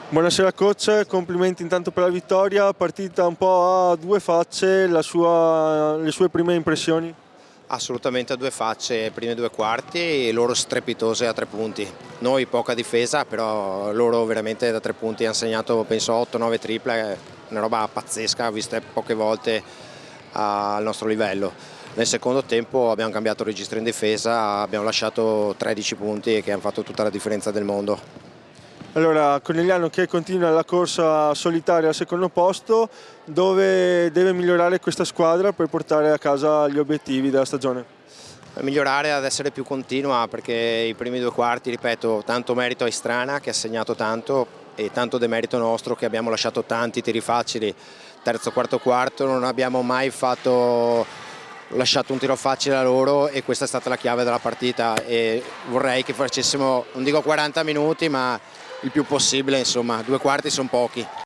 Buonasera coach, complimenti intanto per la vittoria, partita un po' a due facce, le sue prime impressioni? Assolutamente a due facce, prime due quarti e loro strepitose a 3 punti. Noi poca difesa, però loro veramente da 3 punti hanno segnato penso 8-9 triple, una roba pazzesca, viste poche volte al nostro livello. Nel secondo tempo abbiamo cambiato registro in difesa, abbiamo lasciato 13 punti che hanno fatto tutta la differenza del mondo. Allora, Conegliano che continua la corsa solitaria al secondo posto, dove deve migliorare questa squadra per portare a casa gli obiettivi della stagione? Migliorare ad essere più continua perché i primi due quarti, ripeto, tanto merito a Istrana che ha segnato tanto e tanto demerito nostro che abbiamo lasciato tanti tiri facili. Terzo, quarto, quarto non abbiamo mai lasciato un tiro facile a loro e questa è stata la chiave della partita e vorrei che facessimo, non dico 40 minuti, ma il più possibile, insomma, due quarti sono pochi.